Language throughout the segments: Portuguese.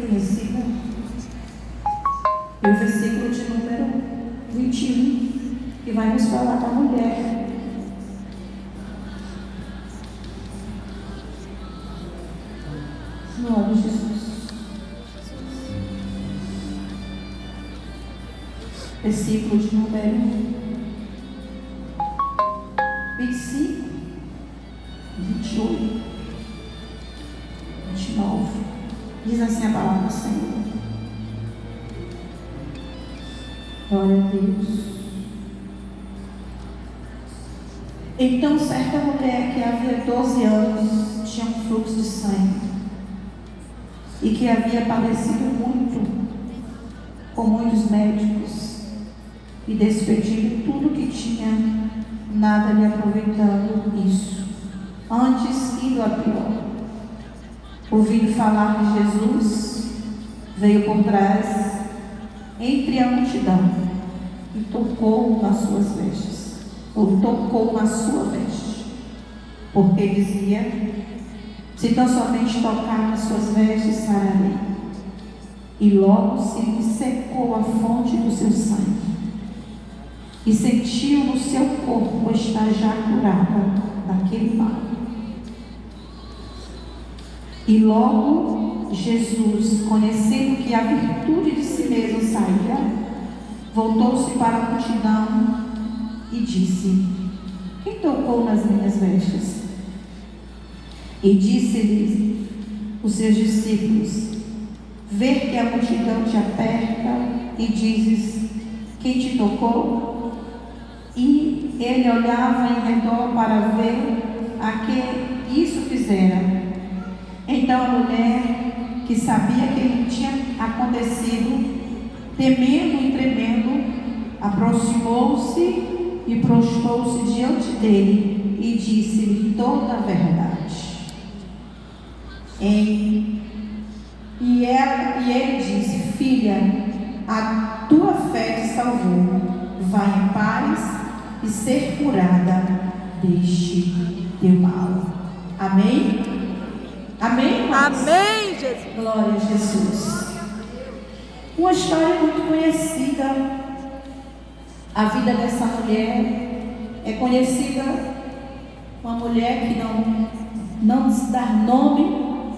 conhecida. E o versículo de número 21, que vai nos falar da mulher. Glória a Jesus. Versículo de número 25, 28, 29. Diz assim a palavra do Senhor. Glória a Deus. Então, certa mulher que havia 12 anos tinha um fluxo de sangue e que havia padecido muito com muitos médicos e despedido tudo que tinha, nada lhe aproveitando isso, antes indo a pior. Ouvindo falar de Jesus, veio por trás, entre a multidão, e tocou nas suas vestes, ou tocou na sua veste, porque dizia: se tão somente tocar nas suas vestes, sararei. E logo se lhe secou a fonte do seu sangue, e sentiu no seu corpo estar já curada daquele mal. E logo Jesus, conhecendo que a virtude de si mesmo saía, voltou-se para a multidão e disse: quem tocou nas minhas vestes? E disse-lhes os seus discípulos: ver que a multidão te aperta e dizes: quem te tocou? E ele olhava em redor para ver a que isso fizera. Então a mulher, que sabia que lhe tinha acontecido, temendo e tremendo, aproximou-se e prostrou-se diante dele e disse-lhe toda a verdade. E ele disse: filha, a tua fé te salvou, vai em paz e ser curada deste teu mal. Amém? Amém, irmãos? Amém, Jesus. Glória a Jesus. Uma história muito conhecida. A vida dessa mulher é conhecida, uma mulher que não se dá nome,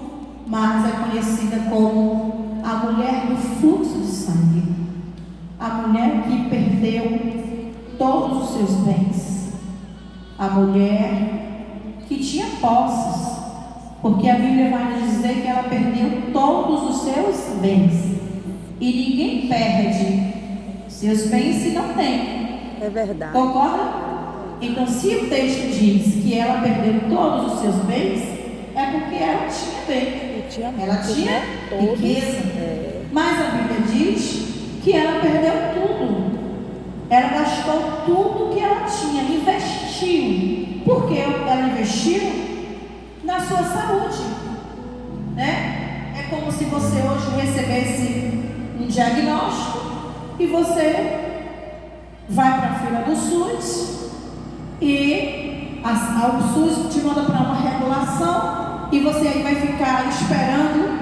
mas é conhecida como a mulher do fluxo de sangue, a mulher que perdeu todos os seus bens, a mulher que tinha posses, porque a Bíblia vai nos dizer que ela perdeu todos os seus bens, e ninguém perde seus bens se não tem. É verdade. Concorda? Então, se o texto diz que ela perdeu todos os seus bens, é porque ela tinha bem, ela tinha riqueza. Mas a Bíblia diz que ela perdeu tudo. Ela gastou tudo que ela tinha, investiu. Por que ela investiu? Na sua saúde, né? É como se você hoje recebesse um diagnóstico e você vai para a fila do SUS e o SUS te manda para uma regulação e você aí vai ficar esperando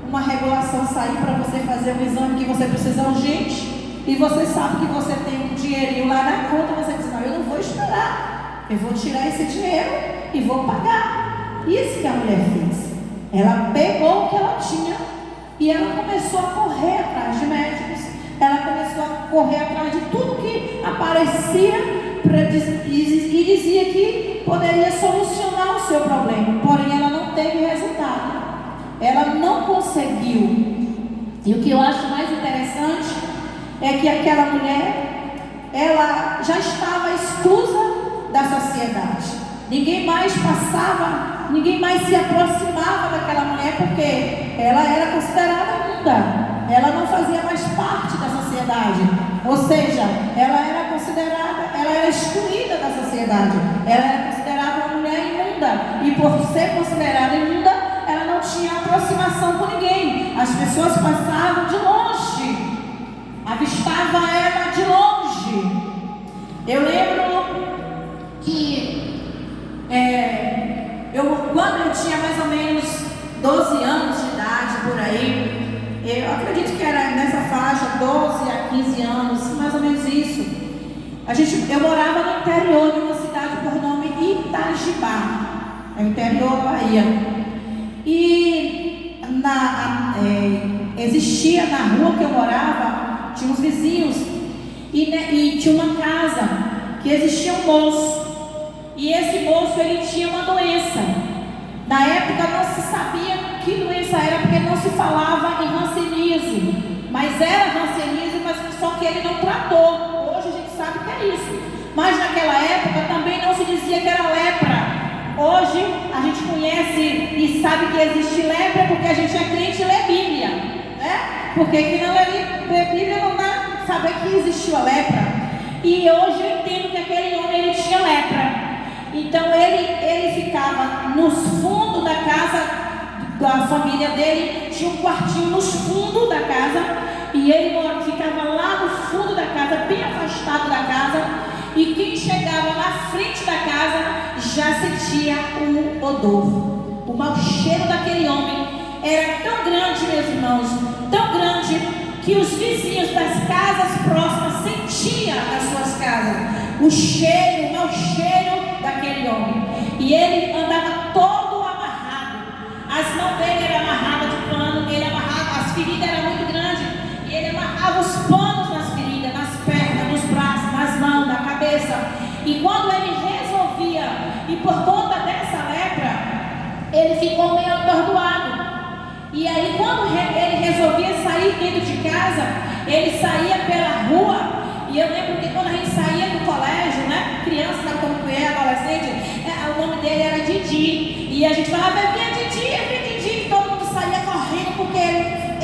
uma regulação sair para você fazer um exame que você precisa urgente, e você sabe que você tem um dinheirinho lá na conta, você diz: não, eu não vou esperar, eu vou tirar esse dinheiro e vou pagar. Isso que a mulher fez. Ela pegou o que ela tinha e ela começou a correr atrás de médicos, ela começou a correr atrás de tudo que aparecia e dizia que poderia solucionar o seu problema, porém ela não teve resultado, ela não conseguiu. E o que eu acho mais interessante é que aquela mulher, ela já estava exclusa da sociedade. Ninguém mais passava, ninguém mais se aproximava daquela mulher, porque ela era considerada imunda, ela não fazia mais parte da sociedade, ou seja, ela era considerada, ela era excluída da sociedade, ela era considerada uma mulher imunda, e por ser considerada imunda, ela não tinha aproximação com ninguém. As pessoas passavam de longe, avistavam ela de longe. Eu lembro que quando eu tinha mais ou menos 12 anos de idade, por aí, 12 a 15 anos, mais ou menos isso. Eu morava no interior de uma cidade por nome Itajibá, é o interior da Bahia. E existia na rua que eu morava, tinha uns vizinhos, e tinha uma casa que existia um moço. E esse moço, ele tinha uma doença. Na época não se sabia que doença era, porque não se falava em hanseníase. Mas era hanseníase, mas só que ele não tratou. Hoje a gente sabe que é isso. Mas naquela época também não se dizia que era lepra. Hoje a gente conhece e sabe que existe lepra porque a gente é crente e lê Bíblia, né? Porque quem não lê Bíblia não vai saber que existiu a lepra. E hoje eu entendo que aquele homem, ele tinha lepra. Então ele ficava nos fundos da casa da família dele, tinha um quartinho nos fundos da casa, e ele ficava lá no fundo da casa, bem afastado da casa, e quem chegava na frente da casa já sentia o odor, o mau cheiro daquele homem. Era tão grande, meus irmãos, tão grande, que os vizinhos das casas próximas sentiam nas suas casas o cheiro, o mau cheiro daquele homem. E ele andava todo amarrado, as mãos dele eram amarradas de pano, ele amarrava, as feridas eram muito grandes, e ele amarrava os panos nas feridas, nas pernas, nos braços, nas mãos, na cabeça. E quando ele resolvia, e por conta dessa lepra, ele ficou meio atordoado. E aí quando ele resolvia sair dentro de casa, ele saía pela rua. E eu lembro que quando a gente saía do colégio, né, criança, sabe como é, adolescente, o nome dele era Didi. E a gente falava, vinha Didi, todo mundo saía correndo, porque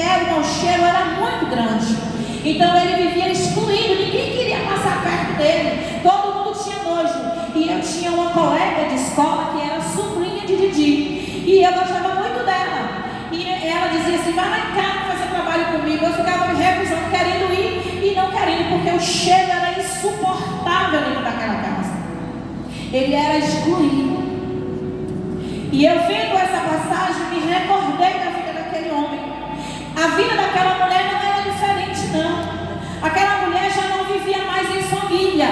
o mau cheiro era muito grande. Então ele vivia excluído, ninguém queria passar perto dele, todo mundo tinha nojo. E eu tinha uma colega de escola que era sobrinha de Didi, e eu gostava muito dela. E ela dizia assim, vai lá em casa fazer trabalho comigo. Eu ficava me recusando, querendo ir e não querendo, porque o cheiro era insuportável dentro daquela casa. Ele era excluído. E eu vendo essa passagem, me recordei da vida daquele homem. A vida daquela mulher não era diferente, não. Aquela mulher já não vivia mais em família.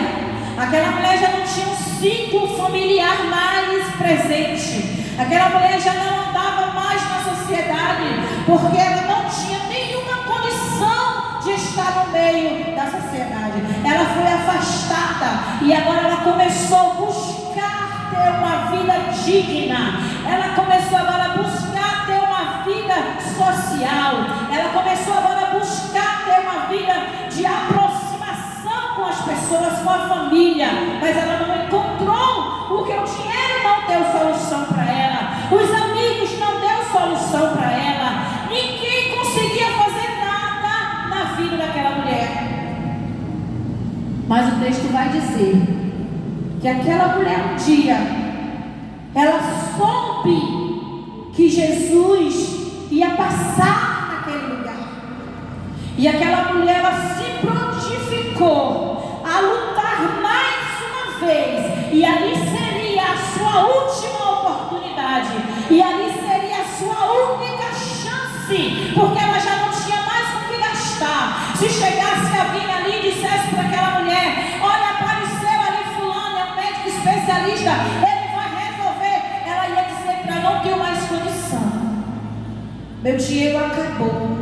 Aquela mulher já não tinha um ciclo familiar mais presente. Aquela mulher já não andava mais na sociedade, porque ela não tinha nenhuma condição de estar no meio da sociedade. Ela foi afastada e agora ela começou a buscar ter uma vida digna. Ela começou agora a buscar ter uma vida social. Ela começou agora a buscar ter uma vida de aproximação com as pessoas, com a família. Mas ela não encontrou, porque o dinheiro não deu solução para ela, os amigos não deu solução para ela, ninguém conseguia fazer nada na vida daquela mulher. Mas o texto vai dizer que aquela mulher um dia, ela soube que Jesus ia passar naquele lugar. E aquela mulher, ela se prontificou a lutar mais uma vez. E ali seria a sua última oportunidade. E ali seria a sua única chance. Porque ela já não tinha mais o que gastar. Se chegasse alguém ali e dissesse para aquela mulher, olha, apareceu ali fulano, é um médico especialista, ele vai resolver. Ela ia dizer para não ter mais condição. Meu dinheiro acabou.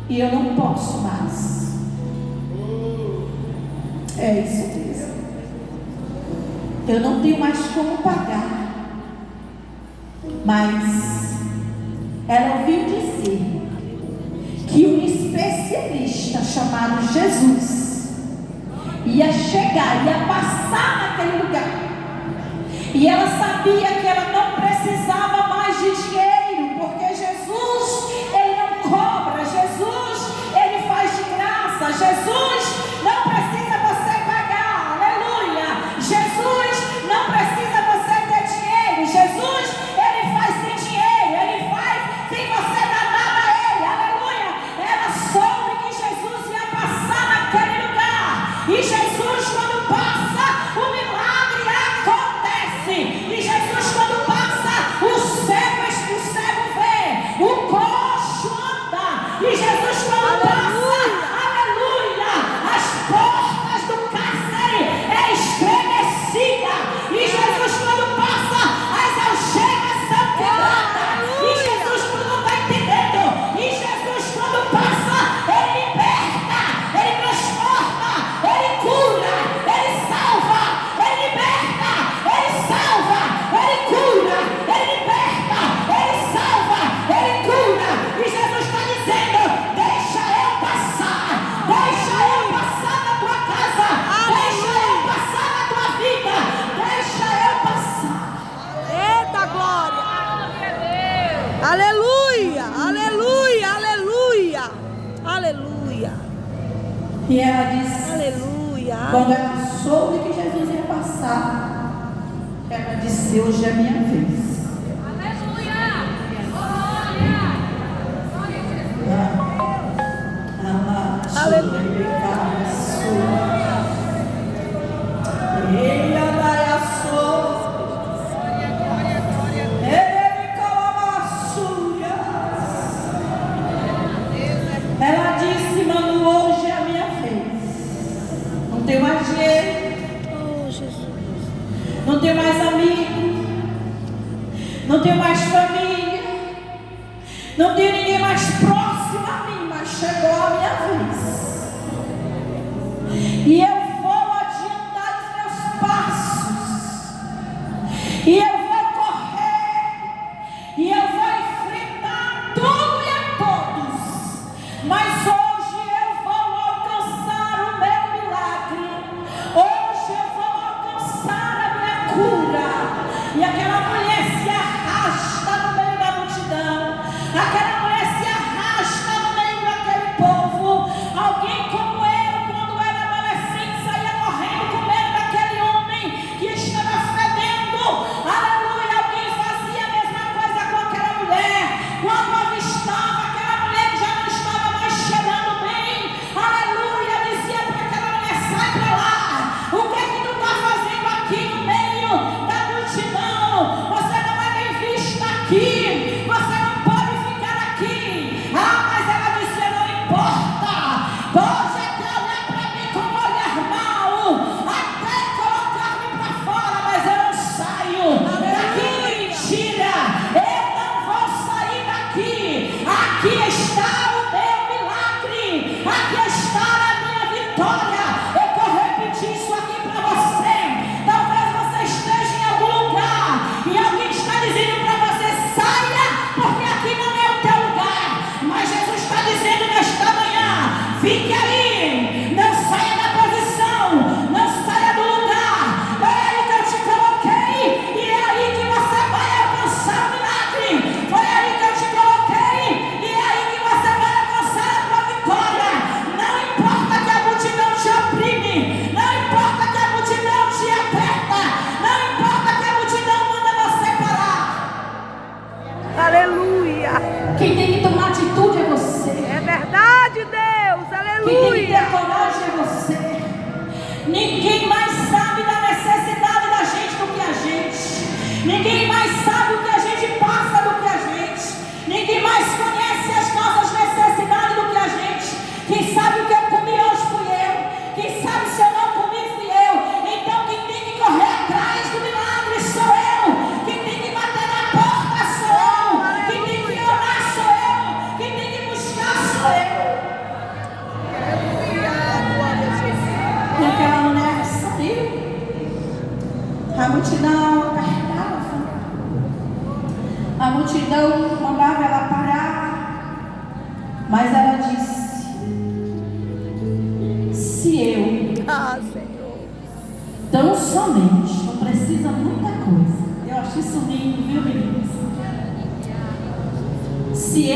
E eu não posso mais. É isso mesmo. Eu não tenho mais como pagar. Mas ela ouviu dizer que um especialista chamado Jesus ia chegar, ia passar naquele lugar. E ela sabia que ela não precisava mais de dinheiro, porque Jesus, ele não cobra. Jesus, ele faz de graça. Jesus não precisa você pagar. Aleluia. Jesus não precisa você ter dinheiro. Jesus, ele faz sem dinheiro. Ele faz sem você dar nada a ele. Aleluia. Ela soube que Jesus ia passar naquele lugar. E Jesus, quando passa, o milagre acontece. E Jesus, quando passa, o Aleluia. E ela disse, Aleluia. quando ela soube que Jesus ia passar, ela disse, hoje é a minha vez. Aleluia. Ela disse, mano, hoje é a minha vez. Não tenho mais dinheiro. Oh, Jesus. Não tenho mais amigos. Não tenho mais família. Não tenho ninguém mais próximo a mim, mas chegou a minha vez. E eu vou adiantar os meus passos. E eu vou correr. E eu vou enfrentar tudo e a todos. Mas hoje eu vou alcançar o meu milagre. Hoje eu vou alcançar a minha cura. E aquela mulher se arrasta no meio da multidão. Aquela mulher se arrasta no meio daquele povo. Alguém como eu, quando era adolescente, saía correndo com medo daquele homem que estava fedendo. Aleluia, alguém fazia a mesma coisa com aquela mulher. Quando avistava aquela mulher que já não estava mais cheirando bem, aleluia, dizia para aquela mulher, sai para lá. O que é que tu está fazendo aqui no meio da multidão? Você não é bem vista aqui. Você não pode ficar aqui. Ah, mas ela disse, não importa. Pode até olhar para mim com um olhar mau, até colocar-me para fora, mas eu não saio daqui. Mentira, eu não vou sair daqui. Aqui está o meu milagre. Aqui está a minha vitória. Eu vou repetir isso aqui para você. Talvez você esteja em algum lugar e alguém está dizendo para você, saia, porque aqui não é o teu lugar. Mas Jesus está dizendo nesta manhã, fique aí, não saia da posição, não saia do lugar. É aí que eu te coloquei e é aí que você vai alcançar o milagre. Foi aí que eu te coloquei e é aí que você vai alcançar a tua vitória. Não importa que a multidão te oprime, não importa que a multidão te aperta, não importa que a multidão manda você parar. Aleluia. Quem tem que tomar atitude é você. É verdade, Deus. Quem tem que ter Aleluia. coragem é você. Ninguém mais sabe da necessidade da gente do que a gente. Ninguém mais sabe o que a gente passa do que a gente. Ninguém mais conhece as nossas necessidades do que a gente. Quem sabe o que eu comi hoje fui eu. Quem sabe se eu não comi fui eu. Então quem tem que correr atrás do milagre sou eu. Quem tem que bater na porta sou eu. Quem tem que orar sou eu. Quem tem que buscar sou eu. E aquela mulher saiu. A multidão apertava. A multidão mandava ela parar. Mas ela disse, se eu Ah, Senhor. tão somente, não precisa muita coisa. Eu acho isso lindo, viu, meninas? Se eu